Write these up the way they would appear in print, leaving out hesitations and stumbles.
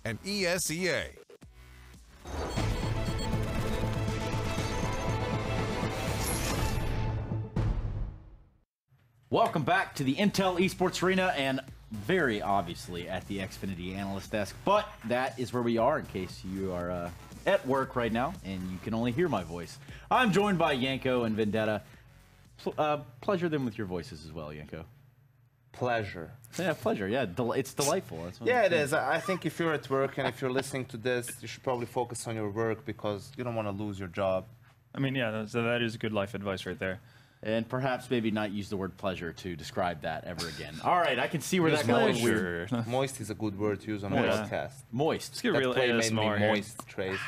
and ESEA. Welcome back to the Intel Esports Arena, and very obviously at the Xfinity Analyst Desk, but that is where we are in case you are at work right now and you can only hear my voice. I'm joined by Yanko and Vendetta. Pleasure them with your voices as well, Yanko. Pleasure. Yeah, pleasure. Yeah, it's delightful. That's what yeah, it is. I think if you're at work and if you're listening to this, you should probably focus on your work because you don't want to lose your job. I mean, yeah, that is good life advice right there. And perhaps maybe not use the word pleasure to describe that ever again. All right, I can see where that's going. Moist is a good word to use on a podcast. Moist. Let's get real ASMR here. Moist, Trace.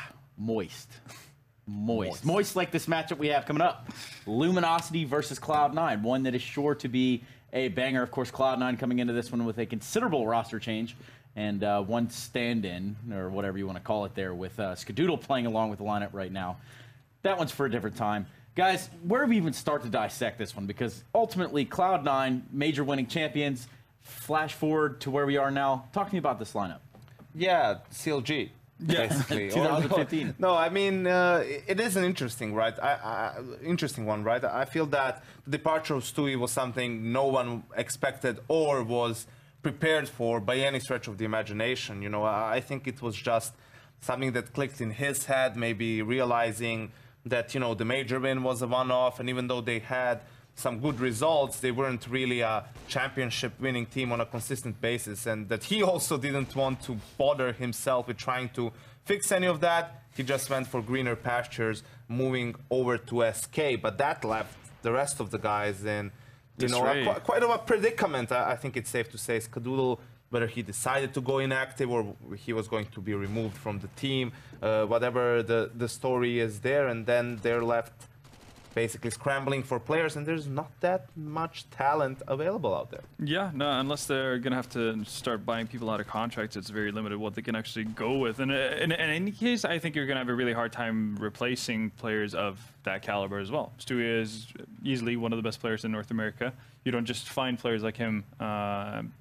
Moist like this matchup we have coming up. Luminosity versus Cloud9, one that is sure to be a banger. Of course, Cloud9 coming into this one with a considerable roster change and one stand-in, or whatever you want to call it there, with Skadoodle playing along with the lineup right now. That one's for a different time. Guys, where do we even start to dissect this one? Because ultimately, Cloud9, major winning champions, flash forward to where we are now. Talk to me about this lineup. Yeah, CLG. Basically. 2015. No, I mean, it is an interesting, right? Interesting one, right? I feel that the departure of Stewie was something no one expected or was prepared for by any stretch of the imagination. You know, I think it was just something that clicked in his head, maybe realizing that, you know, the major win was a one-off, and even though they had some good results, they weren't really a championship winning team on a consistent basis, and that he also didn't want to bother himself with trying to fix any of that. He just went for greener pastures, moving over to SK, but that left the rest of the guys in, you know, quite of a predicament. I think it's safe to say. Skadoodle, whether he decided to go inactive or he was going to be removed from the team, whatever the story is there, and then they're left basically scrambling for players, and there's not that much talent available out there. Yeah, no, unless they're going to have to start buying people out of contracts, it's very limited what they can actually go with. And in any case, I think you're going to have a really hard time replacing players of that caliber as well. Stewie is easily one of the best players in North America. You don't just find players like him,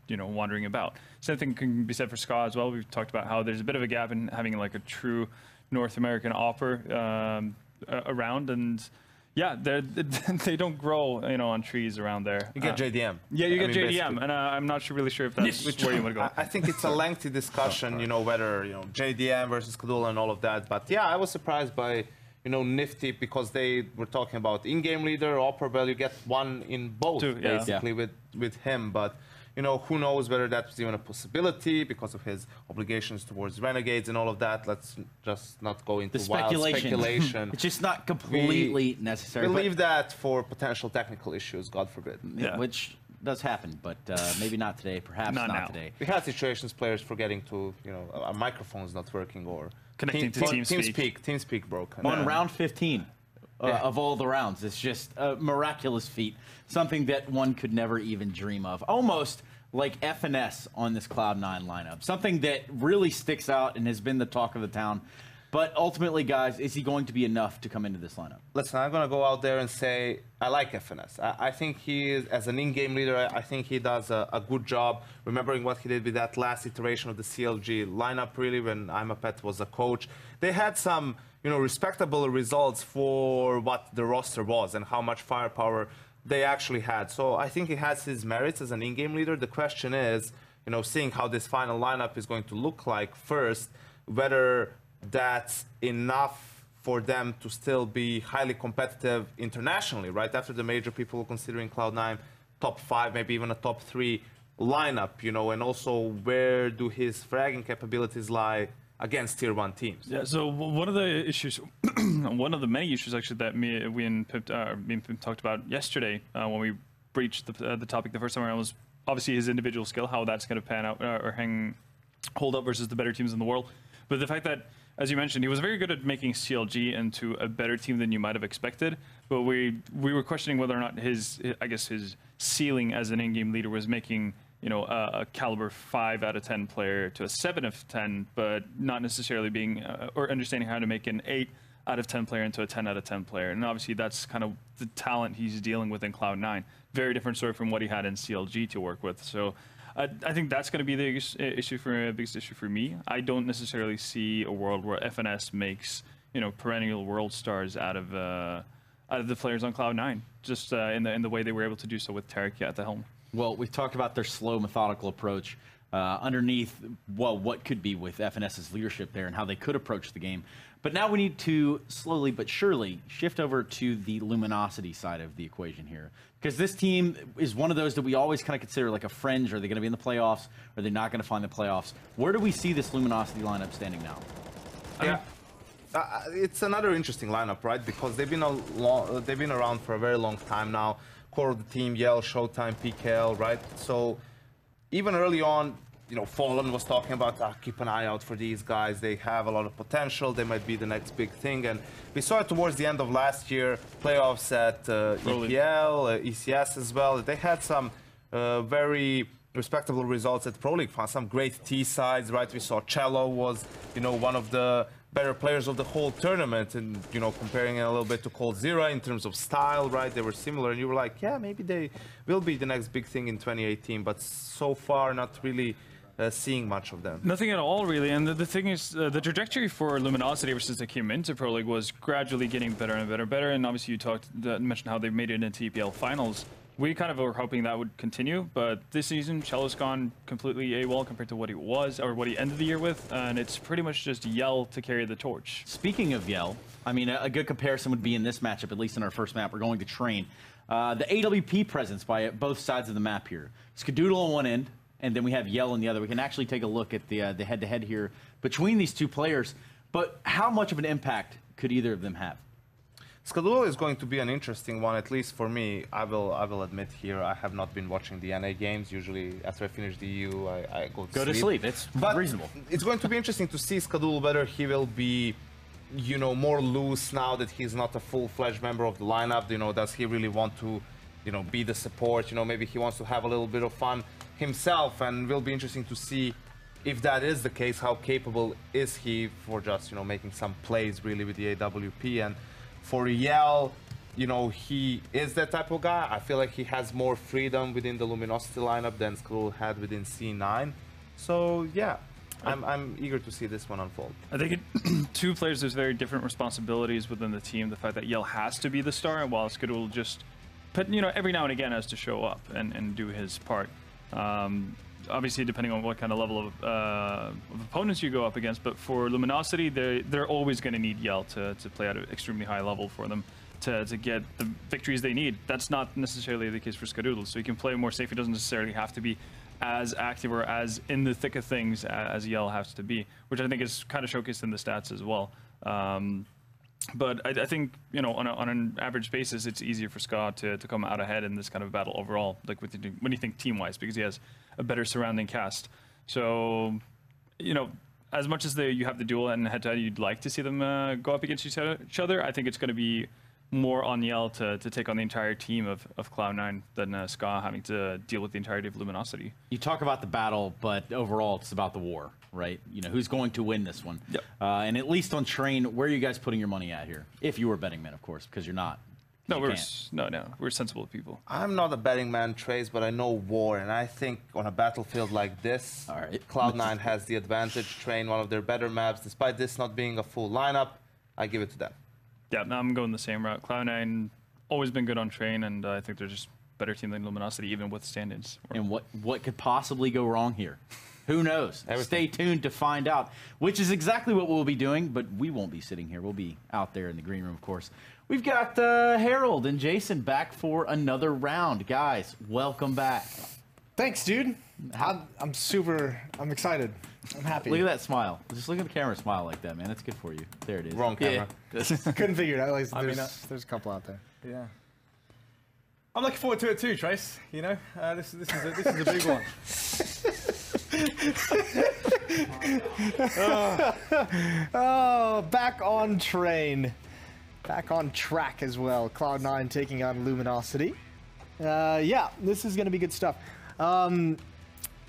you know, wandering about. Same thing can be said for Ska as well. We've talked about how there's a bit of a gap in having like a true North American offer around, and yeah, they don't grow, you know, on trees around there. You get JDM. Yeah, you get JDM, and I'm not really sure if that's where you want to go. I think it's a lengthy discussion, you know, whether, you know, JDM versus Skadoodle and all of that. But yeah, I was surprised by, you know, Nifty, because they were talking about in-game leader, Opera Bell. You get one in both, basically, with him. But, you know, who knows whether that was even a possibility because of his obligations towards Renegades and all of that. Let's just not go into wild speculation. It's just not completely necessary. We leave that for potential technical issues, God forbid. Yeah. Which does happen, but maybe not today, perhaps not today. We had situations, players forgetting to, you know, a microphone's not working or connecting to TeamSpeak. TeamSpeak broken. On round 15 of all the rounds. It's just a miraculous feat. Something that one could never even dream of. Almost like FNS on this Cloud9 lineup. Something that really sticks out and has been the talk of the town. But ultimately, guys, is he going to be enough to come into this lineup? Listen, I'm going to go out there and say I like FNS. I think he is, as an in-game leader, I think he does a good job. Remembering what he did with that last iteration of the CLG lineup, really, when Imapet was a coach. They had some, you know, respectable results for what the roster was and how much firepower they actually had. So I think he has his merits as an in-game leader. The question is, you know, seeing how this final lineup is going to look like first, whether that's enough for them to still be highly competitive internationally, right? After the major, people considering Cloud9 top 5, maybe even a top 3 lineup, you know, and also where do his fragging capabilities lie against tier 1 teams? Yeah, so one of the issues, one of the many issues actually that me and Pip talked about yesterday when we breached the topic the first time around was obviously his individual skill, how that's going to pan out or hold up versus the better teams in the world. But the fact that, as you mentioned, he was very good at making CLG into a better team than you might have expected. But we were questioning whether or not his ceiling as an in-game leader was making, you know, a caliber 5 out of 10 player to a 7 of 10, but not necessarily being or understanding how to make an 8 out of 10 player into a 10 out of 10 player. And obviously that's kind of the talent he's dealing with in Cloud9. Very different story from what he had in CLG to work with. So I think that's going to be the biggest issue for me. I don't necessarily see a world where FNS makes perennial world stars out of the players on Cloud9, just in the way they were able to do so with Tarek at the helm. Well, we've talked about their slow, methodical approach underneath, well, what could be with FNS's leadership there and how they could approach the game. But now we need to slowly but surely shift over to the Luminosity side of the equation here. Because this team is one of those that we always kind of consider like a fringe. Are they going to be in the playoffs? Are they not going to find the playoffs? Where do we see this Luminosity lineup standing now? Yeah. It's another interesting lineup, right? Because they've been around for a very long time now. Core of the team, Yell, Showtime, PKL, right? So even early on, Fallen was talking about keep an eye out for these guys. They have a lot of potential. They might be the next big thing. And we saw it towards the end of last year, playoffs at EPL, ECS as well. They had some very respectable results at Pro League. Some great T sides, right? We saw Cello was, one of the better players of the whole tournament, and comparing it a little bit to Coldzera in terms of style, right? They were similar, and you were like, yeah, maybe they will be the next big thing in 2018. But so far, not really seeing much of them. Nothing at all, really. And the thing is, the trajectory for Luminosity ever since they came into Pro League was gradually getting better and better. And obviously, you mentioned how they made it into EPL finals. We kind of were hoping that would continue, but this season, Cello's gone completely AWOL compared to what he was, or what he ended the year with, and it's pretty much just Yell to carry the torch. Speaking of Yell, I mean, a good comparison would be in this matchup, at least in our first map. We're going to train. The AWP presence by both sides of the map here. Skadoodle on one end, and then we have Yell on the other. We can actually take a look at the head-to-head here between these two players, but how much of an impact could either of them have? Skadoodle is going to be an interesting one, at least for me. I will admit here, I have not been watching the NA games. Usually, after I finish the EU, I go to sleep. It's but reasonable. It's going to be interesting to see Skadoodle whether he will be, more loose now that he's not a full-fledged member of the lineup. Does he really want to, be the support? Maybe he wants to have a little bit of fun himself, and will be interesting to see if that is the case. How capable is he for just, making some plays really with the AWP? And for Yell, he is that type of guy. I feel like he has more freedom within the Luminosity lineup than Skrull had within C9. So yeah, I'm eager to see this one unfold. I think two players, there's very different responsibilities within the team. The fact that Yell has to be the star, while Skrull just, every now and again has to show up and do his part. Obviously, depending on what kind of level of opponents you go up against, but for Luminosity, they're always going to need Yell to play at an extremely high level for them to get the victories they need. That's not necessarily the case for Skadoodle, so he can play more safe. He doesn't necessarily have to be as active or as in the thick of things as Yell has to be, which I think is kind of showcased in the stats as well. But I think, on an average basis, it's easier for Ska to come out ahead in this kind of battle overall, like when you think team-wise, because he has a better surrounding cast. So, as much as you have the duel and head-to-head, you'd like to see them go up against each other, I think it's going to be more on Yell to take on the entire team of Cloud9 than Ska having to deal with the entirety of Luminosity. You talk about the battle, but overall it's about the war, right? Who's going to win this one? Yep. And at least on Train, where are you guys putting your money at here? If you were betting men, of course, because you're not. No, we're sensible people. I'm not a betting man, Trace, but I know war, and I think on a battlefield like this, all right, Cloud9 has the advantage. Train, one of their better maps, despite this not being a full lineup, I give it to them. Yeah, no, I'm going the same route. Cloud9 always been good on Train, and I think they're just better team than Luminosity, even with stand-ins. And what could possibly go wrong here? Who knows? Stay tuned to find out, which is exactly what we'll be doing, but we won't be sitting here. We'll be out there in the green room, of course. We've got Harold and Jason back for another round. Guys, welcome back. Thanks, dude. I'm excited. I'm happy. Look at that smile. Just look at the camera, smile like that, man. That's good for you. There it is. Wrong camera. Yeah. Couldn't figure it out. There's a couple out there. Yeah. I'm looking forward to it too, Trace. This is a big one. Oh, back on Train. Back on track as well. Cloud9 taking on Luminosity. Yeah, this is going to be good stuff.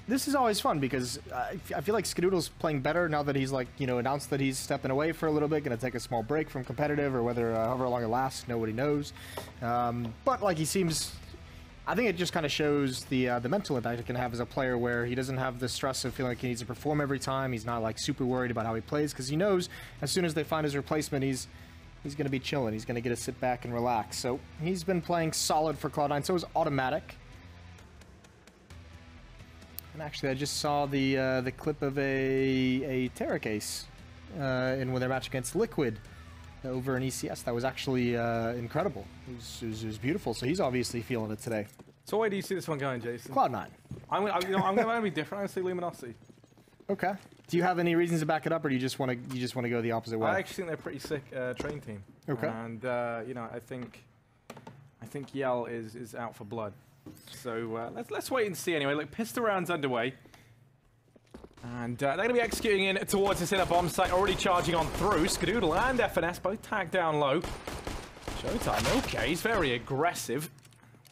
This is always fun because I feel like Skadoodle's playing better now that he's announced that he's stepping away for a little bit, going to take a small break from competitive, or whether however long it lasts, nobody knows. But he seems I think it just kind of shows the mental impact it can have as a player, where he doesn't have the stress of feeling like he needs to perform every time. He's not like super worried about how he plays, because he knows as soon as they find his replacement, he's going to be chilling. He's going to get to sit back and relax. So he's been playing solid for Cloud9. So is Automatic. And actually, I just saw the clip of a Tarek ace in their match against Liquid over in ECS. That was actually incredible. It was beautiful. So he's obviously feeling it today. So where do you see this one going, Jason? Cloud9. I'm going to be different. I see Luminosity. Okay. Do you have any reasons to back it up, or do you just want to go the opposite way? I actually think they're a pretty sick train team. Okay. And you know, I think Yell is out for blood. So let's wait and see anyway. Look, pistol round's underway. And they're going to be executing in towards this inner bomb site, already charging on through. Skadoodle and FNS both tagged down low. Showtime, okay, he's very aggressive.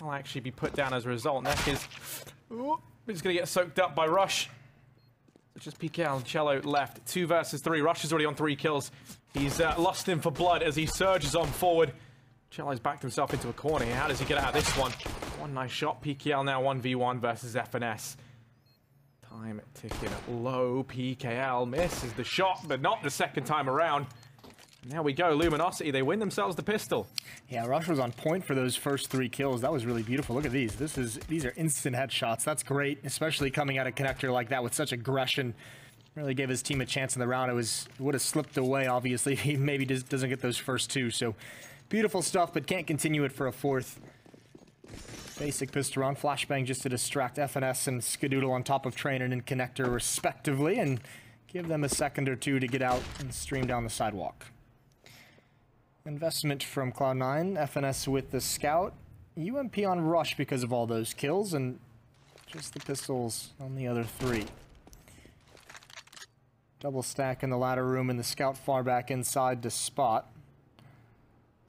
I'll actually be put down as a result. Neck is just going to get soaked up by Rush. So just PKL and Cello left. 2 versus 3. Rush is already on 3 kills. He's lost him for blood as he surges on forward. Cello's backed himself into a corner here. How does he get out of this one? One nice shot. PKL now 1v1 versus FNS. Time ticking low. PKL misses the shot, but not the second time around. And there we go. Luminosity, they win themselves the pistol. Yeah, Rush was on point for those first 3 kills. That was really beautiful. Look at these. These are instant headshots. That's great, especially coming out of connector like that with such aggression. Really gave his team a chance in the round. It would have slipped away, obviously. He maybe just doesn't get those first 2. So beautiful stuff, but can't continue it for a 4th. Basic pistol round. Flashbang just to distract FNS and Skadoodle on top of Train and in connector respectively, and give them a second or 2 to get out and stream down the sidewalk. Investment from Cloud9. FNS with the scout. UMP on Rush because of all those kills, and just the pistols on the other 3. Double stack in the ladder room, and the scout far back inside to spot.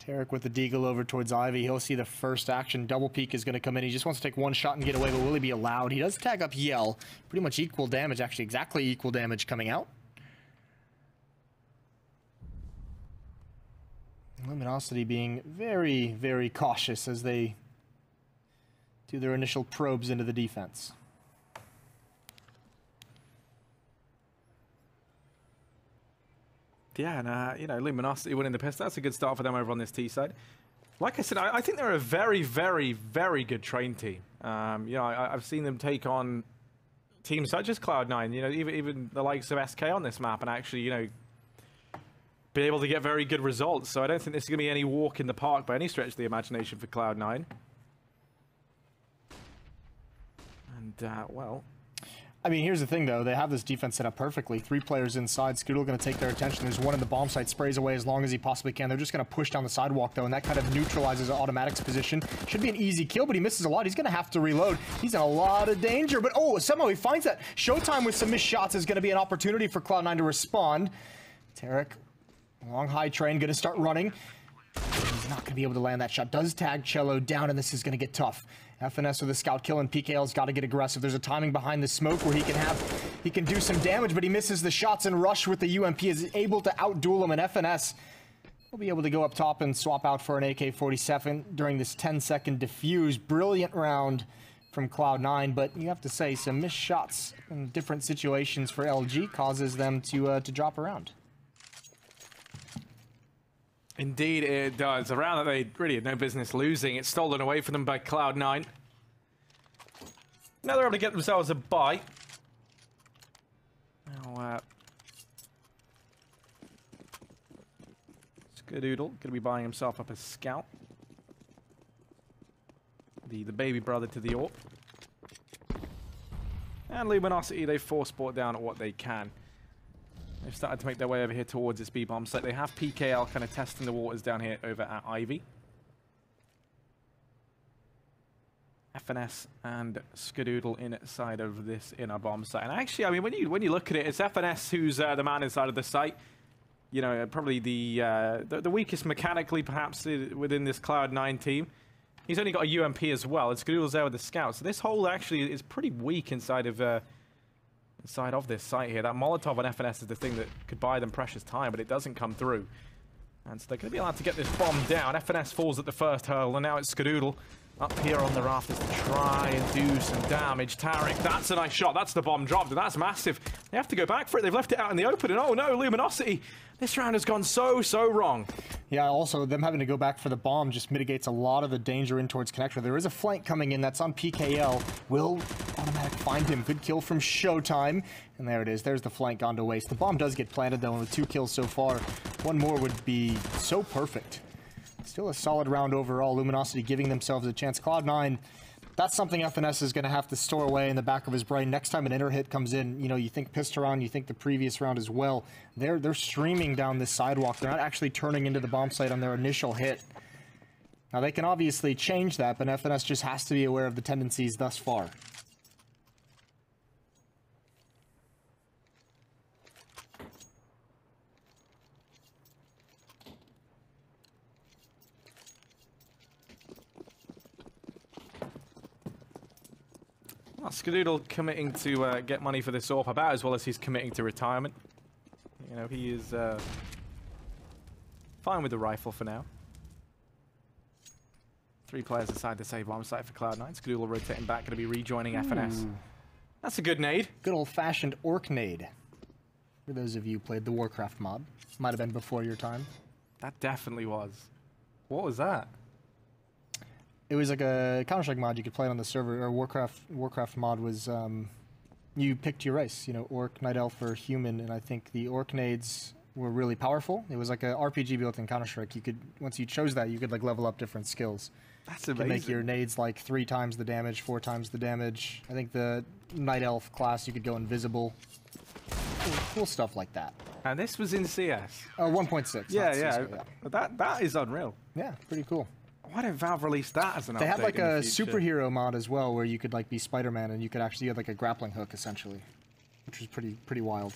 Tarek with the deagle over towards Ivy. He'll see the first action. Double peek is going to come in. He just wants to take 1 shot and get away, but will he be allowed? He does tag up Yell. Pretty much equal damage, actually exactly equal damage coming out. Luminosity being very, very cautious as they do their initial probes into the defense. Yeah, and you know, Luminosity winning the pistol, that's a good start for them over on this T side. Like I said, I think they're a very, very, very good train team. You know, I've seen them take on teams such as Cloud9, you know, even the likes of SK on this map, and actually, you know, be able to get very good results. So I don't think this is going to be any walk in the park by any stretch of the imagination for Cloud9. And, well... I mean, here's the thing, though. They have this defense set up perfectly. 3 players inside. Skadoodle going to take their attention. There's one in the bomb site. Sprays away as long as he possibly can. They're just going to push down the sidewalk, though, and that kind of neutralizes Automatic's position. Should be an easy kill, but he misses a lot. He's going to have to reload. He's in a lot of danger, but oh, somehow he finds that. Showtime with some missed shots is going to be an opportunity for Cloud9 to respond. Tarek, long high train, going to start running. He's not going to be able to land that shot. Does tag Cello down, and this is going to get tough. FNS with a scout kill, and PKL's got to get aggressive. There's a timing behind the smoke where he can do some damage, but he misses the shots, and Rush with the UMP is able to outduel him, and FNS will be able to go up top and swap out for an AK-47 during this 10-second defuse. Brilliant round from Cloud9, but you have to say some missed shots in different situations for LG causes them to drop around. Indeed it does. A round that they really had no business losing. It's stolen away from them by Cloud9. Now they're able to get themselves a bye. Now, Skadoodle going to be buying himself up a scout. The baby brother to the AWP. And Luminosity, they force sport down at what they can. They've started to make their way over here towards this B-bomb site. They have PKL kind of testing the waters down here over at Ivy. FNS and Skadoodle inside of this inner bomb site. And actually, I mean, when you look at it, it's FNS who's the man inside of the site. You know, probably the weakest mechanically, perhaps, within this Cloud9 team. He's only got a UMP as well, and Skadoodle's there with the scout. So this hole actually is pretty weak inside of this site here. That Molotov on FNS is the thing that could buy them precious time, but it doesn't come through. And so they're going to be allowed to get this bomb down. FNS falls at the first hurl, and now it's Skadoodle up here on the rafters to try and do some damage. Tarek, that's a nice shot. That's the bomb dropped, and that's massive. They have to go back for it. They've left it out in the open, and oh no, Luminosity. This round has gone so wrong. Yeah, also, them having to go back for the bomb just mitigates a lot of the danger in towards Connector. There is a flank coming in that's on PKL. Will automatic find him. Good kill from Showtime. And there it is. There's the flank gone to waste. The bomb does get planted, though, and with 2 kills so far, 1 more would be so perfect. Still a solid round overall. Luminosity giving themselves a chance. Cloud9, that's something FNS is going to have to store away in the back of his brain. Next time an inner hit comes in, you know, you think Pisteron, you think the previous round as well. They're streaming down this sidewalk. They're not actually turning into the bomb site on their initial hit. Now, they can obviously change that, but FNS just has to be aware of the tendencies thus far. Well, Skadoodle committing to get money for this AWP about as well as he's committing to retirement. You know, he is fine with the rifle for now. 3 players inside the save bomb site for Cloud9. Skadoodle rotating back, going to be rejoining FNS. That's a good nade. Good old-fashioned orc nade. For those of you who played the Warcraft mod. Might have been before your time. That definitely was. What was that? It was like a Counter-Strike mod you could play on the server, or Warcraft mod was, you picked your race, you know, Orc, Night Elf, or Human, and I think the Orc nades were really powerful. It was like a RPG built in Counter-Strike. You could, once you chose that, you could like level up different skills. That's You amazing. could make your nades like 3 times the damage, 4 times the damage. I think the Night Elf class, you could go invisible. Cool stuff like that. And this was in CS. 1.6. Yeah, not yeah. CISO, But that is unreal. Yeah, pretty cool. Why didn't Valve release that as an update? They had like in the a future? superhero mod as well, where you could like be Spider-Man and you could actually have like a grappling hook essentially, which was pretty wild.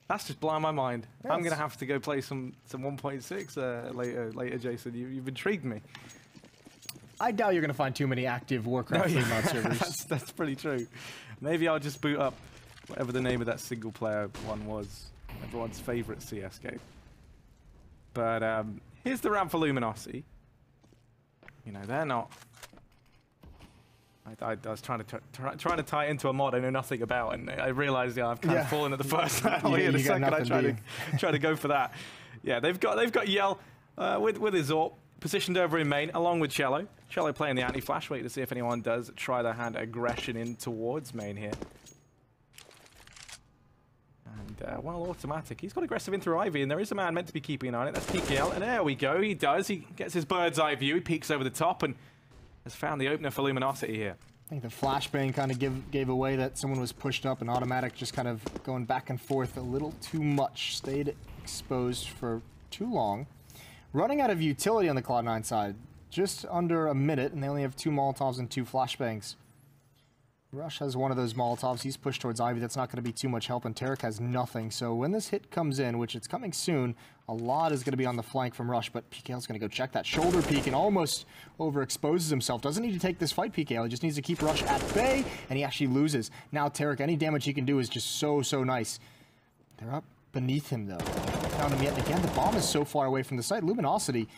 That's just blowing my mind. Yeah, I'm gonna have to go play some 1.6 later, Jason. You've intrigued me. I doubt you're gonna find too many active Warcraft 3 mod servers. That's pretty true. Maybe I'll just boot up whatever the name of that single player one was. Everyone's favorite CS game. But here's the round for Luminosity. You know, they're not. I was trying to tie it into a mod I know nothing about, and I realized I've kind of fallen at the first round. You The got second I nothing, try to go for that. Yeah, they've got Yell with his AWP positioned over in main, along with Cello. Cello playing the anti-flash, wait to see if anyone does try their hand aggression in towards main here. And, well, automatic. He's got aggressive in through Ivy, and there is a man meant to be keeping an eye on it. That's PKL, and there we go. He does. He gets his bird's eye view. He peeks over the top and has found the opener for Luminosity here. I think the flashbang kind of gave away that someone was pushed up, and automatic just kind of going back and forth a little too much. Stayed exposed for too long. Running out of utility on the Cloud9 side. Just under a minute, and they only have 2 Molotovs and 2 flashbangs. Rush has one of those Molotovs. He's pushed towards Ivy. That's not going to be too much help, and Tarek has nothing. So when this hit comes in, which it's coming soon, a lot is going to be on the flank from Rush, but PKL's going to go check that shoulder peek and almost overexposes himself. Doesn't need to take this fight, PKL. He just needs to keep Rush at bay, and he actually loses. Now Tarek, any damage he can do is just so nice. They're up beneath him, though. Found him yet again. The bomb is so far away from the site. Luminosity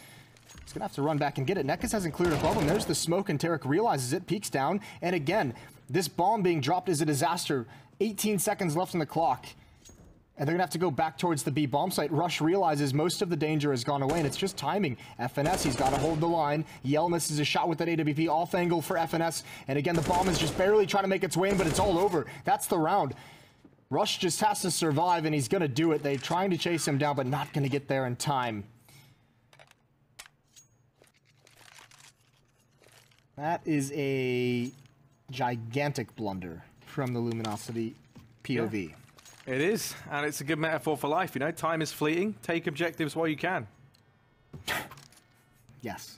is going to have to run back and get it. Nekus hasn't cleared above him. There's the smoke, and Tarek realizes it, peeks down, and again, this bomb being dropped is a disaster. 18 seconds left on the clock. And they're going to have to go back towards the B bomb site. Rush realizes most of the danger has gone away, and it's just timing. FNS, he's got to hold the line. Yell misses a shot with that AWP. Off angle for FNS. And again, the bomb is just barely trying to make its way in, but it's all over. That's the round. Rush just has to survive, and he's going to do it. They're trying to chase him down, but not going to get there in time. That is a gigantic blunder from the Luminosity POV. Yeah, it is, and it's a good metaphor for life, you know. Time is fleeting. Take objectives while you can. Yes.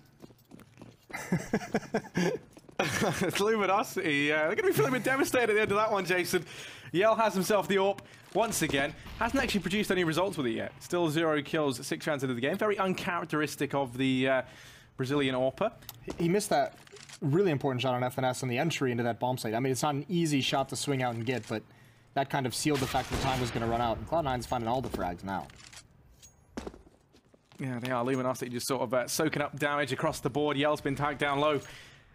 Luminosity, they're going to be feeling a bit devastated at the end of that one, Jason. Yell has himself the AWP once again. Hasn't actually produced any results with it yet. Still 0 kills, 6 rounds into the game. Very uncharacteristic of the Brazilian AWPer. He missed that really important shot on FNS on the entry into that bomb site. I mean, it's not an easy shot to swing out and get, but that kind of sealed the fact that time was going to run out. And Cloud9's finding all the frags now. Yeah, they are. Luminosity just sort of soaking up damage across the board. Yell's been tagged down low.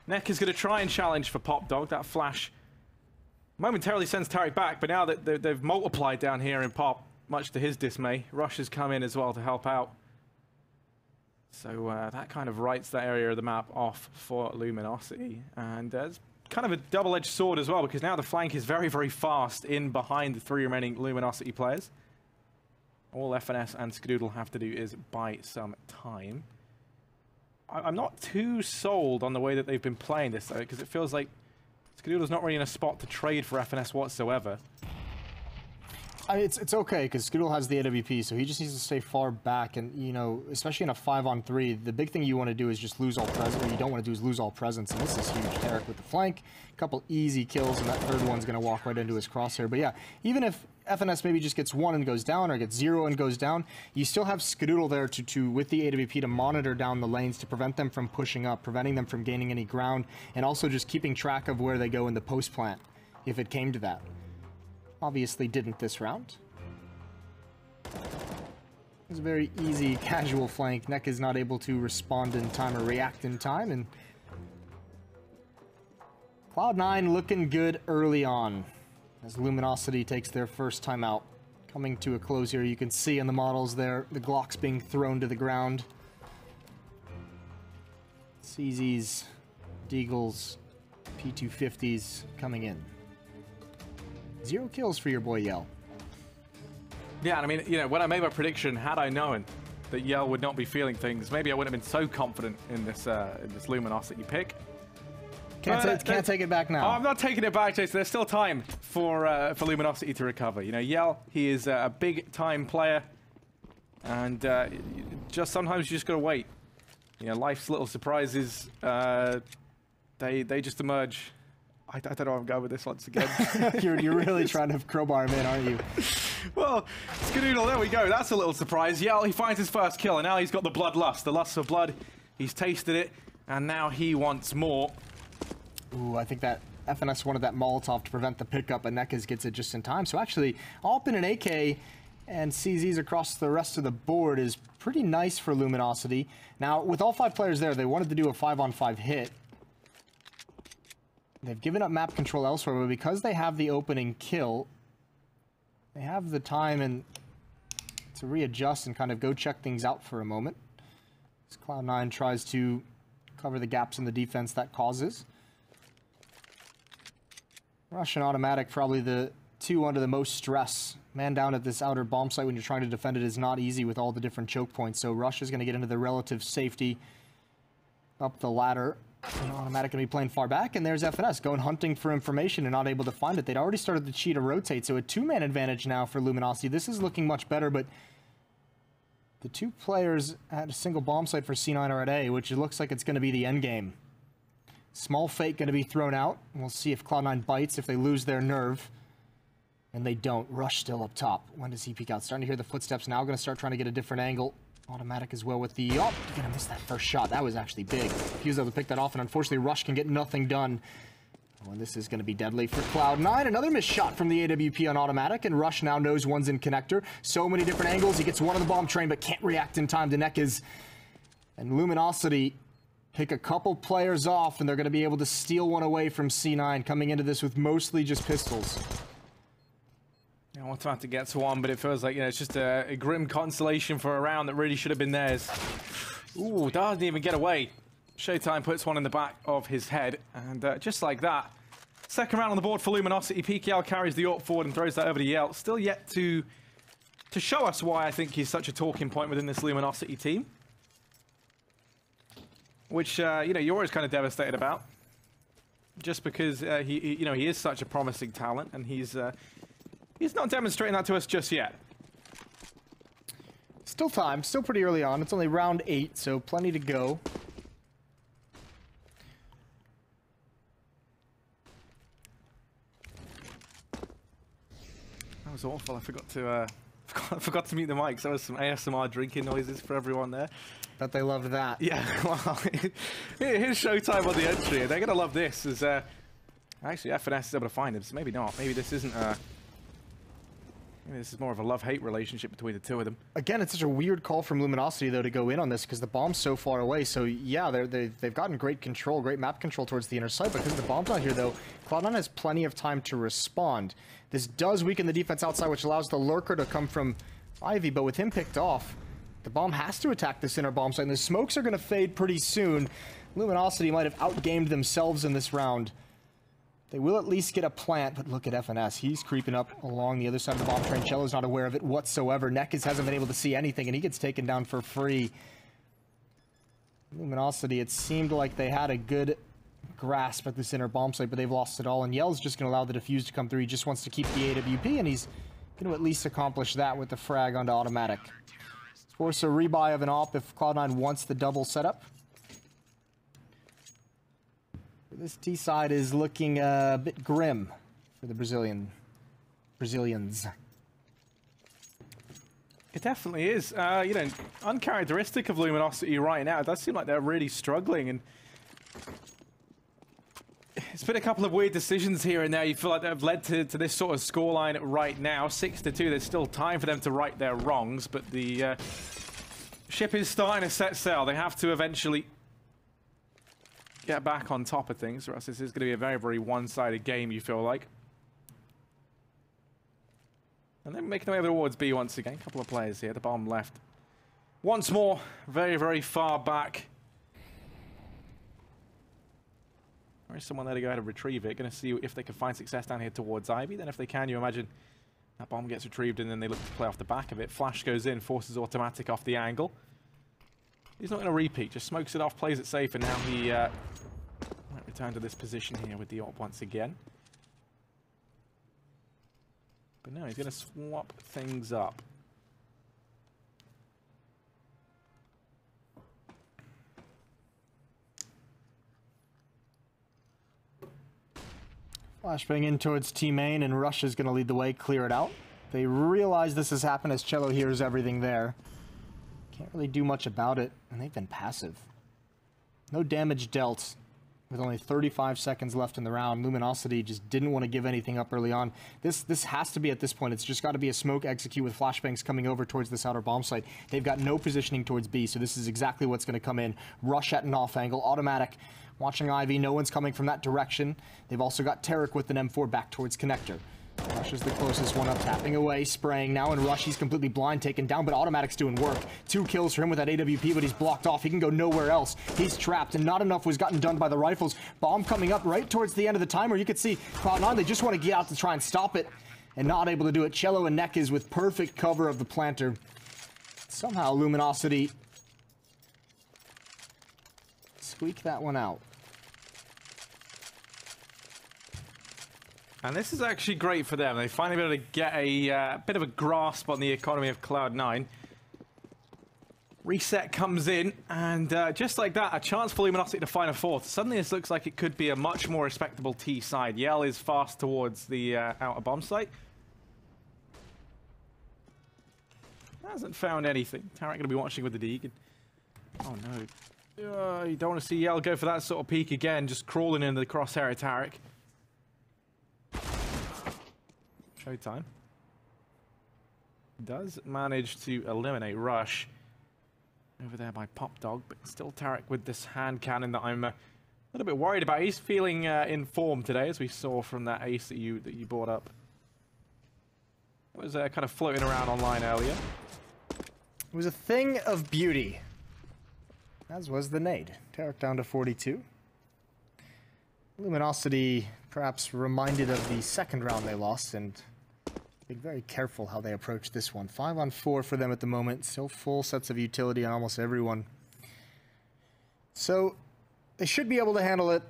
Neck is going to try and challenge for Pop Dog. That flash momentarily sends Tarek back, but now that they've multiplied down here in Pop, much to his dismay, Rush has come in as well to help out. So that kind of writes that area of the map off for Luminosity. And it's kind of a double-edged sword as well, because now the flank is very, very fast in behind the 3 remaining Luminosity players. All FNS and Skadoodle have to do is buy some time. I'm not too sold on the way that they've been playing this, though, because it feels like Skadoodle's not really in a spot to trade for FNS whatsoever. It's okay, because Skadoodle has the AWP, so he just needs to stay far back. And, you know, especially in a 5-on-3, the big thing you want to do is just lose all presence. What you don't want to do is lose all presence, and this is huge. Tarek with the flank, a couple easy kills, and that third one's going to walk right into his crosshair. But yeah, even if FNS maybe just gets 1 and goes down, or gets 0 and goes down, you still have Skadoodle there to with the AWP to monitor down the lanes, to prevent them from pushing up, preventing them from gaining any ground, and also just keeping track of where they go in the post plant, if it came to that. Obviously didn't this round. It was a very easy, casual flank. Neck is not able to respond in time or react in time, and Cloud9 looking good early on as Luminosity takes their first time out. Coming to a close here, you can see in the models there, the Glocks being thrown to the ground. CZs, Deagles, P250s coming in. 0 kills for your boy Yell. Yeah, I mean, you know, when I made my prediction, had I known that Yell would not be feeling things, maybe I wouldn't have been so confident in this Luminosity pick. Can't take it back now. Oh, I'm not taking it back, Jason. There's still time for Luminosity to recover. You know, Yell, he is a big-time player, and just sometimes you just gotta wait. You know, life's little surprises, they just emerge. I don't know where I'm going with this once again. You're really trying to crowbar him in, aren't you? Well, Skadoodle, there we go. That's a little surprise. Yell, he finds his first kill, and now he's got the bloodlust, the lust for blood. He's tasted it, and now he wants more. Ooh, I think that FNS wanted that Molotov to prevent the pickup, and Nekaz gets it just in time. So actually, AWP in an AK and CZs across the rest of the board is pretty nice for Luminosity. Now, with all 5 players there, they wanted to do a 5-on-5 hit. They've given up map control elsewhere, but because they have the opening kill, they have the time and to readjust and kind of go check things out for a moment. As Cloud9 tries to cover the gaps in the defense that causes. Rush and Automatic, probably the 2 under the most stress. Man down at this outer bomb site when you're trying to defend it is not easy with all the different choke points. So Rush is going to get into the relative safety up the ladder. And Automatic going to be playing far back, and there's FNS going hunting for information and not able to find it. They'd already started the cheetah rotate, so a 2-man advantage now for Luminosity. This is looking much better, but the 2 players at a single bomb site for C9 are at A, which it looks like it's going to be the end game. Small fake going to be thrown out. We'll see if Cloud9 bites, if they lose their nerve. And they don't. Rush still up top. When does he peek out? Starting to hear the footsteps now. Going to start trying to get a different angle. Automatic as well with the... Oh, you're going to miss that first shot. That was actually big. He was able to pick that off, and unfortunately, Rush can get nothing done. Oh, and this is going to be deadly for Cloud9. Another missed shot from the AWP on Automatic, and Rush now knows one's in connector. So many different angles. He gets one on the bomb train, but can't react in time to Nekaz. And Luminosity pick a couple players off, and they're going to be able to steal one away from C9, coming into this with mostly just pistols. I want to get to one, but it feels like, you know, it's just a grim consolation for a round that really should have been theirs. Ooh, doesn't even get away. Showtime puts one in the back of his head, and just like that, second round on the board for Luminosity. PKL carries the AWP forward and throws that over to Yell. Still yet to show us why I think he's such a talking point within this Luminosity team. Which, you know, you're always kind of devastated about. Just because he is such a promising talent, and he's not demonstrating that to us just yet. Still time, still pretty early on. It's only round 8, so plenty to go. That was awful. I forgot to mute the mic. So there was some ASMR drinking noises for everyone there. Bet they loved that. Yeah, well, here's Showtime on the entry, and they're gonna love this. As actually FNS is able to find him, so maybe not. Maybe this isn't This is more of a love-hate relationship between the two of them. Again, it's such a weird call from Luminosity, though, to go in on this because the bomb's so far away. So, yeah, they've gotten great control, great map control towards the inner side. But because the bomb's not here, though, Cloud9 has plenty of time to respond. This does weaken the defense outside, which allows the lurker to come from Ivy. But with him picked off, the bomb has to attack this inner bomb site. And the smokes are going to fade pretty soon. Luminosity might have outgamed themselves in this round. They will at least get a plant, but look at FNS. He's creeping up along the other side of the bomb train. Cello's not aware of it whatsoever. Nekis hasn't been able to see anything, and he gets taken down for free. Luminosity, it seemed like they had a good grasp at this inner bomb site, but they've lost it all, and Yell's just going to allow the defuse to come through. He just wants to keep the AWP, and he's going to at least accomplish that with the frag onto automatic. Force a rebuy of an op if Cloud9 wants the double setup. This T side is looking a bit grim for the Brazilians. It definitely is. You know, uncharacteristic of Luminosity right now. It does seem like they're really struggling, and it's been a couple of weird decisions here and there. You feel like they've led to this sort of scoreline right now, 6-2. There's still time for them to right their wrongs, but the ship is starting to set sail. They have to eventually get back on top of things, or else this is going to be a very, very one-sided game, you feel like. And then making their way towards B once again. A couple of players here. The bomb left once more, very, very far back. There is someone there to go ahead and retrieve it. Going to see if they can find success down here towards Ivy. Then if they can, you imagine that bomb gets retrieved and then they look to play off the back of it. Flash goes in, forces automatic off the angle. He's not going to repeat, just smokes it off, plays it safe, and now he might return to this position here with the op once again. But no, he's going to swap things up. Flashbang in towards T main, and Rush is going to lead the way, clear it out. They realize this has happened as Cello hears everything there. Can't really do much about it, and they've been passive. No damage dealt with only 35 seconds left in the round. Luminosity just didn't want to give anything up early on. This has to be at this point. It's just got to be a smoke execute with flashbangs coming over towards this outer bomb site. They've got no positioning towards B, so this is exactly what's going to come in. Rush at an off angle, automatic. Watching Ivy, no one's coming from that direction. They've also got Tarek with an M4 back towards connector. Rush is the closest one up, tapping away, spraying now, and Rush, he's completely blind, taken down, but Automatic's doing work. 2 kills for him with that AWP, but he's blocked off. He can go nowhere else. He's trapped, and not enough was gotten done by the rifles. Bomb coming up right towards the end of the timer. You could see Cloud9, they just want to get out to try and stop it, and not able to do it. Cello and Nekis with perfect cover of the planter. Somehow Luminosity squeak that one out. And this is actually great for them. They finally been able to get a bit of a grasp on the economy of Cloud9. Reset comes in, and just like that, a chance for Luminosity to find a fourth. Suddenly this looks like it could be a much more respectable T side. Yell is fast towards the outer bomb site. Hasn't found anything. Tarek going to be watching with the Deeg. Oh no. You don't want to see Yell go for that sort of peek again, just crawling into the crosshair of Tarek. Showtime. Does manage to eliminate Rush over there by Pop Dog, but still Tarek with this hand cannon that I'm a little bit worried about. He's feeling in form today, as we saw from that ace that you brought up. It was kind of floating around online earlier. It was a thing of beauty, as was the nade. Tarek down to 42. Luminosity perhaps reminded of the second round they lost, and being very careful how they approach this one. 5 on 4 for them at the moment. Still full sets of utility on almost everyone. So they should be able to handle it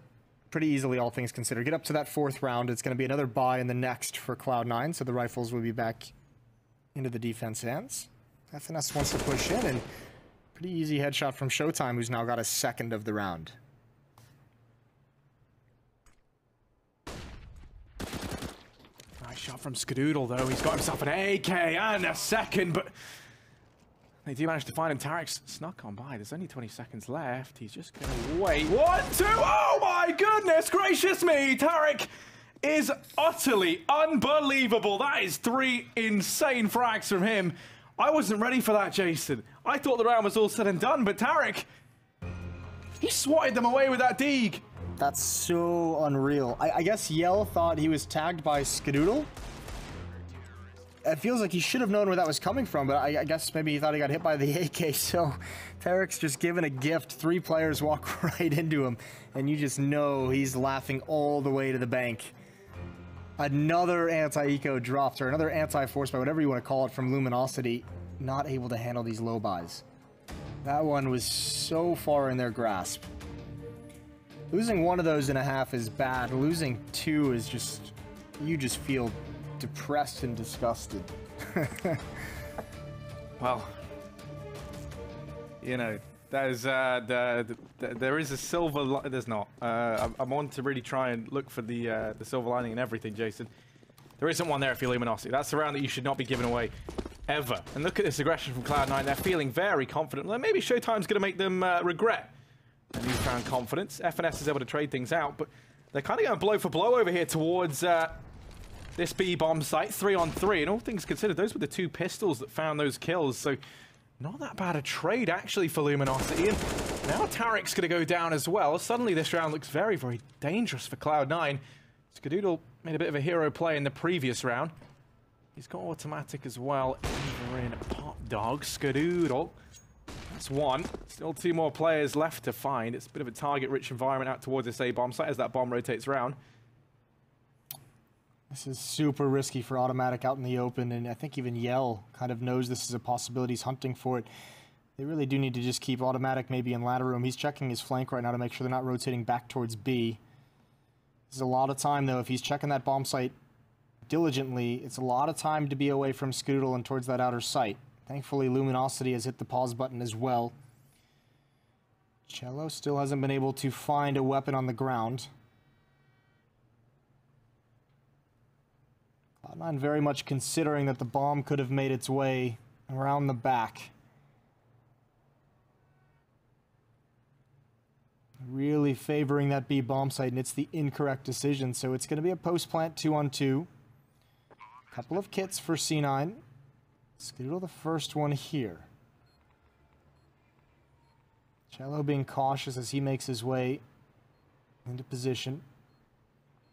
pretty easily, all things considered. Get up to that 4th round. It's going to be another bye in the next for Cloud9, so the rifles will be back into the defense hands. FNS wants to push in, and pretty easy headshot from Showtime, who's now got a second of the round. Shot from Skadoodle, though. He's got himself an AK and a second, but they do manage to find him. Tarek's snuck on by. There's only 20 seconds left. He's just going to wait. 1, 2. Oh, my goodness gracious me. Tarek is utterly unbelievable. That is 3 insane frags from him. I wasn't ready for that, Jason. I thought the round was all said and done, but Tarek, he swatted them away with that Deeg. That's so unreal. I guess Yell thought he was tagged by Skadoodle. It feels like he should have known where that was coming from, but I guess maybe he thought he got hit by the AK, so Tarek's just given a gift. 3 players walk right into him, and you just know he's laughing all the way to the bank. Another anti-eco dropped, or another anti-force buy, whatever you want to call it, from Luminosity. Not able to handle these low buys. That one was so far in their grasp. Losing 1 of those in a half is bad. Losing 2 is just, you just feel depressed and disgusted. Well, you know, there's there is a silver. There's not. I'm on to really try and look for the silver lining and everything, Jason. There isn't one there if you're Luminosity. That's the round that you should not be giving away, ever. And look at this aggression from Cloud9. They're feeling very confident. Well, maybe Showtime's going to make them regret a newfound confidence. FNS is able to trade things out, but they're kind of going blow for blow over here towards this B bomb site, 3-on-3. And all things considered, those were the 2 pistols that found those kills. So not that bad a trade, actually, for Luminosity. And now Tarek's going to go down as well. Suddenly, this round looks very, very dangerous for Cloud9. Skadoodle made a bit of a hero play in the previous round. He's got automatic as well. Over in Pop Dog. Skadoodle. That's 1. Still 2 more players left to find. It's a bit of a target-rich environment out towards this A bomb site as that bomb rotates around. This is super risky for Automatic out in the open, and I think even Yell kind of knows this is a possibility. He's hunting for it. They really do need to just keep Automatic maybe in ladder room. He's checking his flank right now to make sure they're not rotating back towards B. This is a lot of time, though. If he's checking that bomb site diligently, it's a lot of time to be away from Skadoodle and towards that outer site. Thankfully, Luminosity has hit the pause button as well. Cello still hasn't been able to find a weapon on the ground. Cloud9 very much considering that the bomb could have made its way around the back. Really favoring that B bomb site, and it's the incorrect decision, so it's going to be a post-plant 2-on-2. Couple of kits for C9. Skadoodle the first one here. Cello being cautious as he makes his way into position.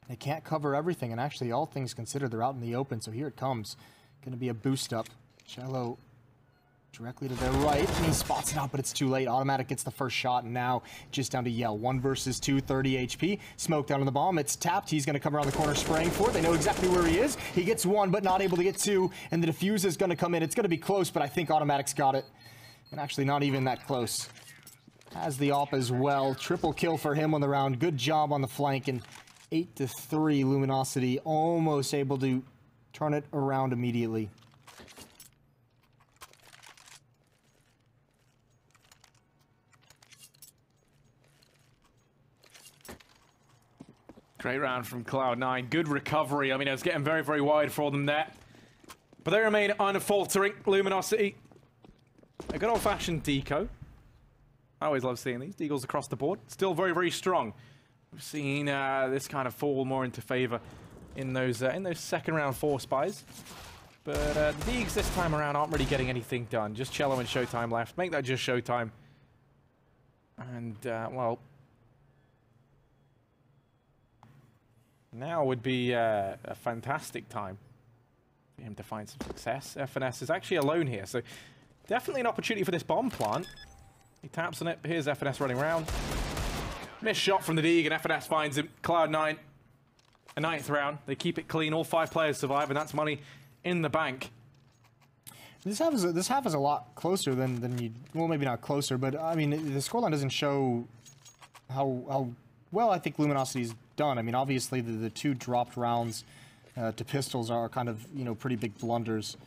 They can't cover everything, and actually, all things considered, they're out in the open, so here it comes. Going to be a boost up. Cello directly to their right, and he spots it out, but it's too late. Automatic gets the first shot, and now just down to Yell. 1 versus 2, 30 HP. Smoke down on the bomb. It's tapped. He's going to come around the corner spraying for it. They know exactly where he is. He gets 1, but not able to get 2, and the defuse is going to come in. It's going to be close, but I think Automatic's got it. And actually, not even that close. Has the op as well. Triple kill for him on the round. Good job on the flank, and 8-3 Luminosity almost able to turn it around immediately. Great round from Cloud9. Good recovery. I mean, it was getting very, very wide for them there. But they remain unfaltering. Luminosity. A good old-fashioned deco. I always love seeing these. Deagles across the board. Still very, very strong. We've seen this kind of fall more into favor in those second-round force buys. But the Deags this time around aren't really getting anything done. Just Cello and Showtime left. Make that just Showtime. And, well... now would be a fantastic time for him to find some success. FNS is actually alone here, so definitely an opportunity for this bomb plant. He taps on it. Here's FNS running around. Missed shot from the Deeg, and FNS finds him. Cloud9, a 9th round. They keep it clean. All 5 players survive, and that's money in the bank. This half is a lot closer than you. Well, maybe not closer, but I mean the scoreline doesn't show how well I think Luminosity's done. I mean, obviously the 2 dropped rounds to pistols are kind of, you know, pretty big blunders,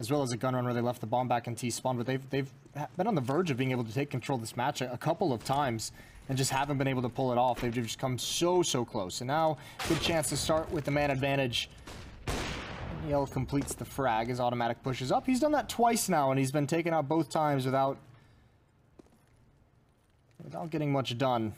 as well as a gun run where they left the bomb back in T-spawn. But they've been on the verge of being able to take control of this match a couple of times and just haven't been able to pull it off. They've just come so close. And now, good chance to start with the man advantage. Yell completes the frag as Automatic pushes up. He's done that twice now, and he's been taken out both times without getting much done.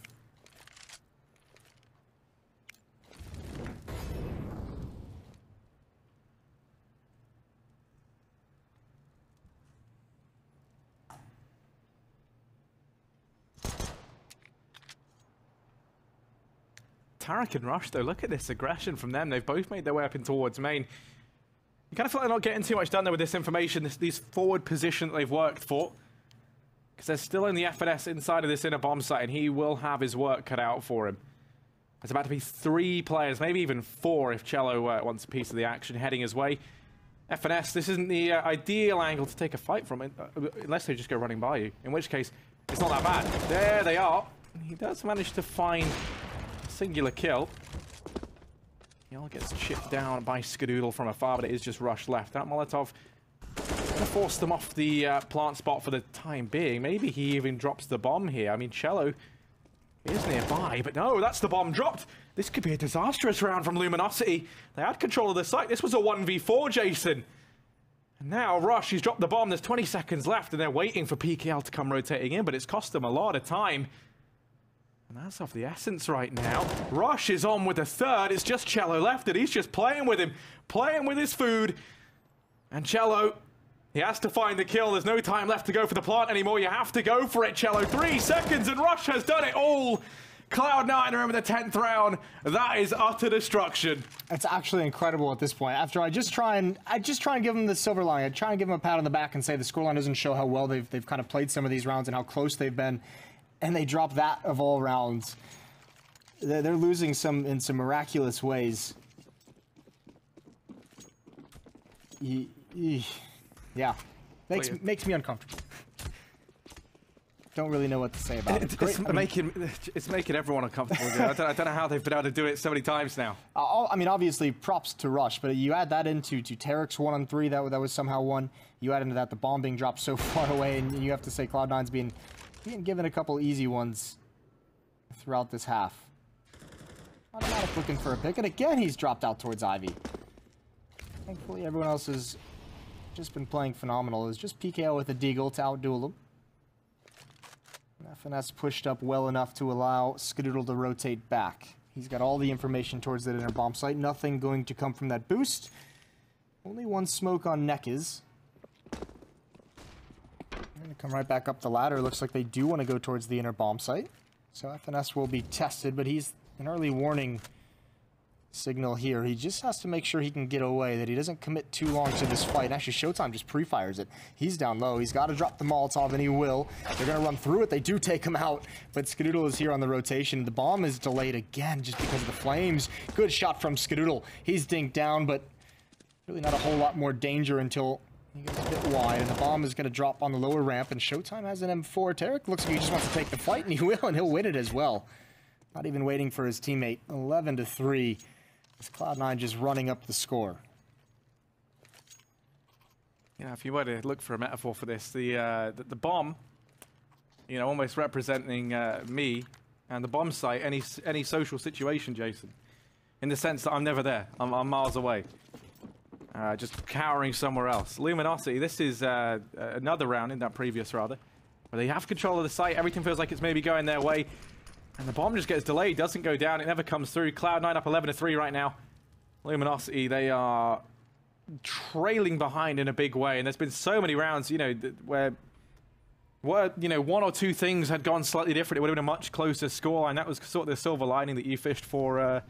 Tarek and Rush, though, look at this aggression from them. They've both made their way up in towards main. You kind of feel like they're not getting too much done there with this information, these forward position that they've worked for. Because there's still only FNS inside of this inner bomb site, and he will have his work cut out for him. There's about to be 3 players, maybe even 4 if Cello wants a piece of the action heading his way. FNS, this isn't the ideal angle to take a fight from, unless they just go running by you, in which case it's not that bad. There they are. He does manage to find a singular kill. Yell gets chipped down by Skadoodle from afar, but it is just Rush left. That Molotov gonna force them off the plant spot for the time being. Maybe he even drops the bomb here. I mean, Cello is nearby, but no, that's the bomb dropped. This could be a disastrous round from Luminosity. They had control of the site. This was a 1v4, Jason. And now Rush, he's dropped the bomb. There's 20 seconds left, and they're waiting for PKL to come rotating in, but it's cost them a lot of time. And that's of the essence right now. Rush is on with a third. It's just Cello left, and he's just playing with him, playing with his food. And Cello, he has to find the kill. There's no time left to go for the plant anymore. You have to go for it, Cello. 3 seconds, and Rush has done it all. Cloud9 are in the 10th round. That is utter destruction. It's actually incredible at this point. After I just try and give them the silver lining. I try and give them a pat on the back and say the scoreline doesn't show how well they've kind of played some of these rounds and how close they've been. And they drop that of all rounds. They're losing in some miraculous ways. Yeah, makes me uncomfortable. Don't really know what to say about it. It's making everyone uncomfortable. I don't know how they've been able to do it so many times now. I mean, obviously, props to Rush, but you add that into Tarek's 1-on-3, that was somehow won. You add into that the bomb being dropped so far away, and you have to say Cloud9's being given a couple easy ones throughout this half. Automatic looking for a pick, and again he's dropped out towards Ivy. Thankfully, everyone else has just been playing phenomenal. It was just PKO with a deagle to outduel them. FNS pushed up well enough to allow Skadoodle to rotate back. He's got all the information towards that inner bomb site. Nothing going to come from that boost. Only 1 smoke on Nekis. Going to come right back up the ladder. Looks like they do want to go towards the inner bomb site. So FNS will be tested, but he's an early warning signal here. He just has to make sure he can get away, that he doesn't commit too long to this fight. Actually, Showtime just pre-fires it. He's down low. He's got to drop the Molotov, and he will. They're going to run through it. They do take him out, but Skadoodle is here on the rotation. The bomb is delayed again just because of the flames. Good shot from Skadoodle. He's dinked down, but really not a whole lot more danger until he goes a bit wide, and the bomb is going to drop on the lower ramp, and Showtime has an M4. Tarek looks like he just wants to take the fight, and he will, and he'll win it as well. Not even waiting for his teammate. 11-3. It's Cloud9 just running up the score. You know, if you were to look for a metaphor for this, the bomb, you know, almost representing me and the bomb site, any social situation, Jason, in the sense that I'm never there. I'm miles away, just cowering somewhere else. Luminosity, this is another round in that previous rather, where they have control of the site. Everything feels like it's maybe going their way. And the bomb just gets delayed, doesn't go down, it never comes through. Cloud9 up 11-3 right now. Luminosity, they are trailing behind in a big way. And there's been so many rounds, you know, where you know, 1 or 2 things had gone slightly different. It would have been a much closer score, and that was sort of the silver lining that you fished for a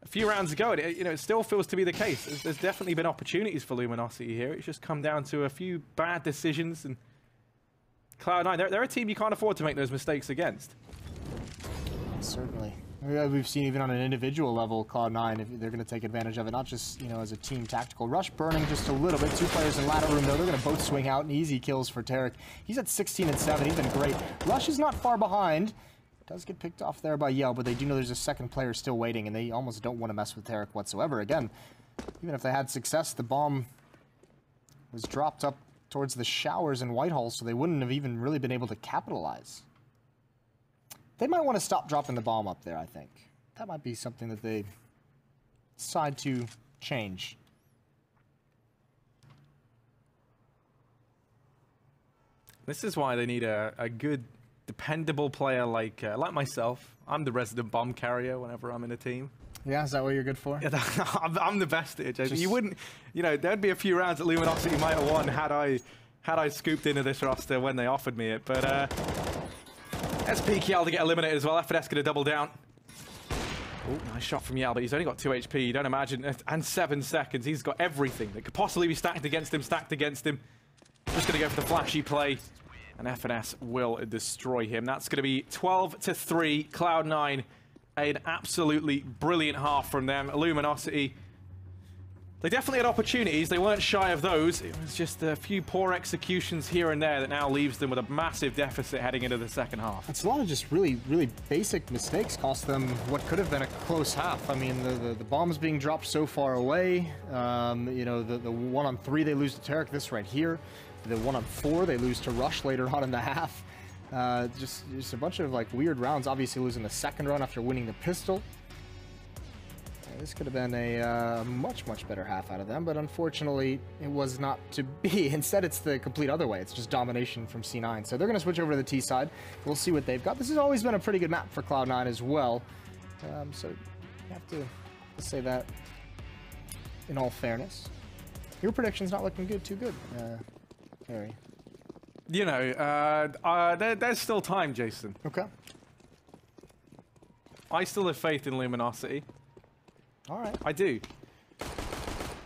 few rounds ago. And you know, it still feels to be the case. There's definitely been opportunities for Luminosity here. It's just come down to a few bad decisions. And Cloud9, they're a team you can't afford to make those mistakes against. Certainly. We've seen even on an individual level, Cloud9, if they're going to take advantage of it, not just, you know, as a team tactical. Rush burning just a little bit. 2 players in ladder room, though. They're going to both swing out, and easy kills for Tarek. He's at 16 and 7. He's been great. Rush is not far behind. Does get picked off there by Yell, but they do know there's a second player still waiting, and they almost don't want to mess with Tarek whatsoever. Again, even if they had success, the bomb was dropped up towards the showers in Whitehall, so they wouldn't have even really been able to capitalize. They might want to stop dropping the bomb up there, I think. That might be something that they decide to change. This is why they need a good, dependable player like myself. I'm the resident bomb carrier whenever I'm in a team. Yeah, is that what you're good for? Yeah, I'm the best at it, Jason. You wouldn't, you know, there'd be a few rounds that Luminosity might have won had I scooped into this roster when they offered me it, but... That's PKL to get eliminated as well. FNS going to double down. Oh, nice shot from Yell, but he's only got 2 HP. You don't imagine. And 7 seconds. He's got everything that could possibly be stacked against him. Just going to go for the flashy play. And FNS will destroy him. That's going to be 12-3. Cloud9, an absolutely brilliant half from them. Luminosity, they definitely had opportunities. They weren't shy of those. It was just a few poor executions here and there that now leaves them with a massive deficit heading into the second half. It's a lot of just really basic mistakes cost them what could have been a close half. I mean, the bombs being dropped so far away. You know, the 1-on-3 they lose to Tarek. This right here. The 1-on-4 they lose to Rush later on in the half. Just a bunch of like weird rounds. Obviously losing the second round after winning the pistol. This could have been a much better half out of them, but unfortunately it was not to be. Instead, it's the complete other way. It's just domination from C9. So they're going to switch over to the T side. We'll see what they've got. This has always been a pretty good map for Cloud9 as well. So you have to say that in all fairness. Your prediction's not looking too good, Harry. You know, there's still time, Jason. Okay. I still have faith in Luminosity. All right. I do.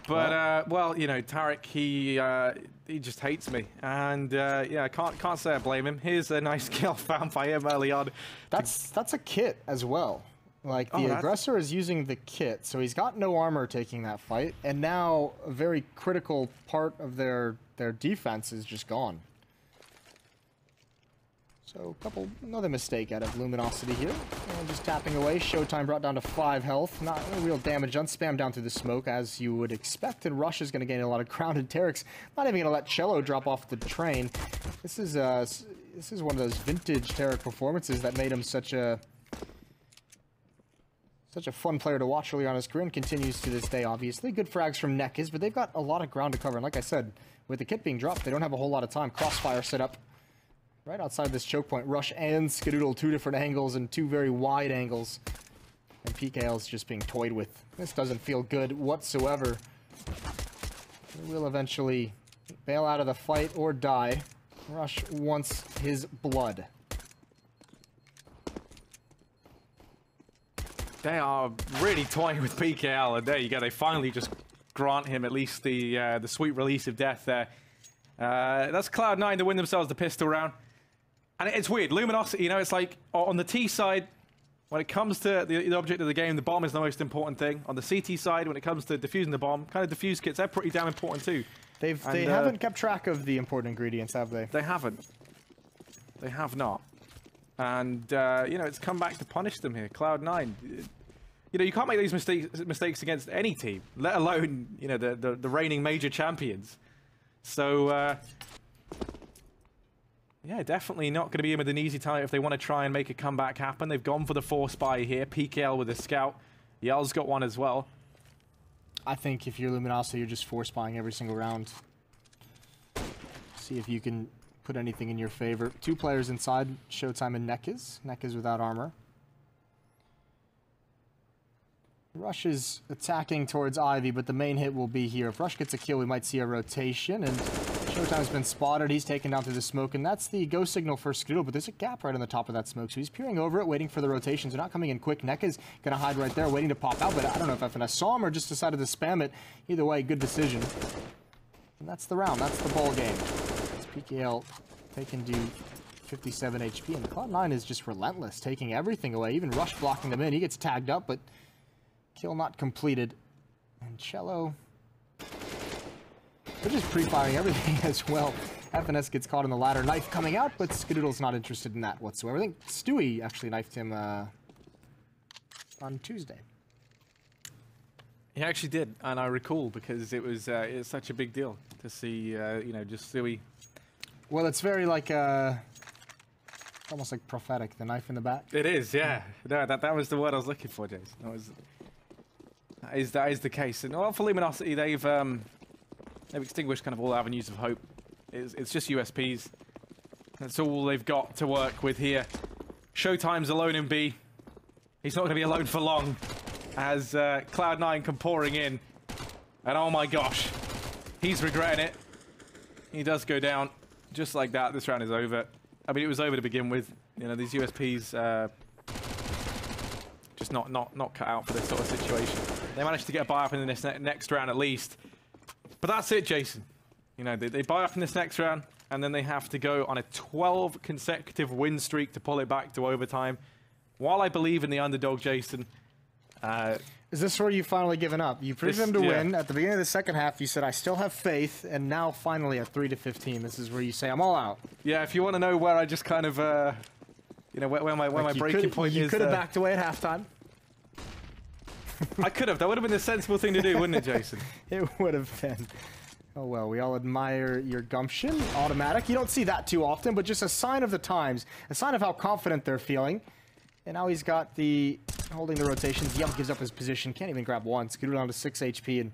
But, well, you know, Tarek, he just hates me. And, yeah, I can't say I blame him. Here's a nice kill found by him early on. That's a kit as well. Like, the aggressor is using the kit, so he's got no armor taking that fight. And now a very critical part of their defense is just gone. So another mistake out of Luminosity here. And just tapping away. Showtime brought down to 5 health. Not real damage done. Spam down through the smoke as you would expect. And Rush is going to gain a lot of ground. And Tarek's not even going to let Cello drop off the train. This is one of those vintage Tarek performances that made him such a fun player to watch early on in his career, and continues to this day, obviously. Good frags from Nekiz, but they've got a lot of ground to cover. And like I said, with the kit being dropped, they don't have a whole lot of time. Crossfire set up right outside this choke point. Rush and Skadoodle, 2 different angles and 2 very wide angles. And PKL's just being toyed with. This doesn't feel good whatsoever. He will eventually bail out of the fight or die. Rush wants his blood. They are really toying with PKL, and there you go. They finally just grant him at least the sweet release of death there. That's Cloud9 to win themselves the pistol round. And it's weird. Luminosity, you know, it's like on the T side, when it comes to the object of the game, the bomb is the most important thing. On the CT side, when it comes to defusing the bomb, kind of defuse kits, they're pretty damn important too. They haven't kept track of the important ingredients, have they? They haven't. They have not. And, you know, it's come back to punish them here. Cloud9. You know, you can't make these mistakes against any team, let alone, you know, the reigning major champions. So, yeah, definitely not going to be in with an easy time if they want to try and make a comeback happen. They've gone for the force buy here. PKL with a scout. Yell's got one as well. I think if you're Luminosity, you're just force buying every single round. See if you can put anything in your favor. 2 players inside, Showtime and Nekiz. Nekiz without armor. Rush is attacking towards Ivy, but the main hit will be here. If Rush gets a kill, we might see a rotation, and Showtime's been spotted. He's taken down through the smoke, and that's the go signal for Skadoodle, but there's a gap right on the top of that smoke, so he's peering over it, waiting for the rotations. They're not coming in quick. Nekiz gonna hide right there, waiting to pop out, but I don't know if FNS saw him or just decided to spam it. Either way, good decision. And that's the round. That's the ball game. It's PKL taken to 57 HP, and Cloud9 is just relentless, taking everything away. Even Rush blocking them in. He gets tagged up, but kill not completed. And Cello, they're just pre-firing everything as well. FNS gets caught in the ladder. Knife coming out, but Skadoodle's not interested in that whatsoever. I think Stewie actually knifed him on Tuesday. He actually did, and I recall because it was such a big deal to see, you know, just Stewie. Well, it's very like almost like prophetic. The knife in the back. It is, yeah. No, that was the word I was looking for, Jason. That is the case. And well, for Luminosity, they've extinguished kind of all avenues of hope. It's just USPs. That's all they've got to work with here. Showtime's alone in B. He's not going to be alone for long as Cloud9 come pouring in. And oh my gosh, he's regretting it. He does go down just like that. This round is over. I mean, it was over to begin with. You know, these USPs not cut out for this sort of situation. They managed to get a buy up in this next round at least. But that's it, Jason. You know, they buy up in this next round, and then they have to go on a 12 consecutive win streak to pull it back to overtime. While I believe in the underdog, Jason... is this where you've finally given up? You predicted them to win. At the beginning of the second half, you said, I still have faith. And now, finally, at 3-15, this is where you say, I'm all out. Yeah, if you want to know where I just kind of... you know, where my breaking point is... You could have backed away at halftime. I could have. That would have been the sensible thing to do, wouldn't it, Jason? It would have been. Oh, well, we all admire your gumption. Automatic. You don't see that too often, but just a sign of the times. A sign of how confident they're feeling. And now he's got the... holding the rotations. Yelp gives up his position. Can't even grab once. Get down to 6 HP. And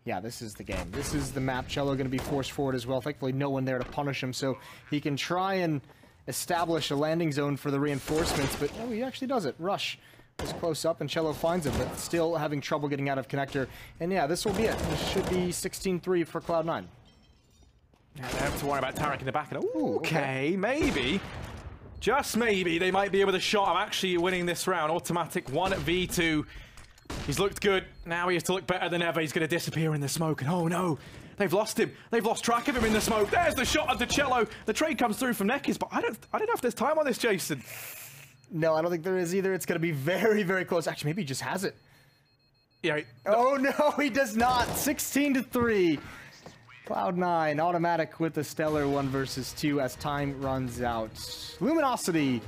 yeah, this is the game. This is the map. Cello going to be forced forward as well. Thankfully, no one there to punish him. So he can try and establish a landing zone for the reinforcements. But no, he actually does it. Rush is close up, and Cello finds him, but still having trouble getting out of connector. And yeah, this will be it. This should be 16-3 for Cloud9. Yeah, they have to worry about Tarek in the back. And okay, maybe, just maybe, they might be able to shot of actually winning this round. Automatic 1v2. He's looked good. Now he has to look better than ever. He's going to disappear in the smoke. And oh no, they've lost him. They've lost track of him in the smoke. There's the shot of the Cello. The trade comes through from Neckis, but I don't know if there's time on this, Jason. No, I don't think there is either. It's going to be very, very close. Actually, maybe he just has it. Yeah. Oh, no, he does not. 16-3. Cloud9, automatic with the stellar 1 versus 2 as time runs out. Luminosity,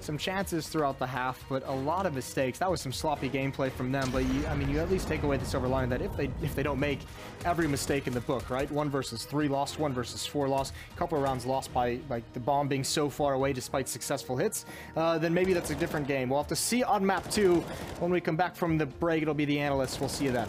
some chances throughout the half, but a lot of mistakes. That was some sloppy gameplay from them, but you at least take away the silver lining that if they don't make every mistake in the book, right? 1 versus 3 lost, 1 versus 4 lost, a couple of rounds lost by the bomb being so far away despite successful hits, then maybe that's a different game. We'll have to see on map 2 when we come back from the break. It'll be the analysts. We'll see you then.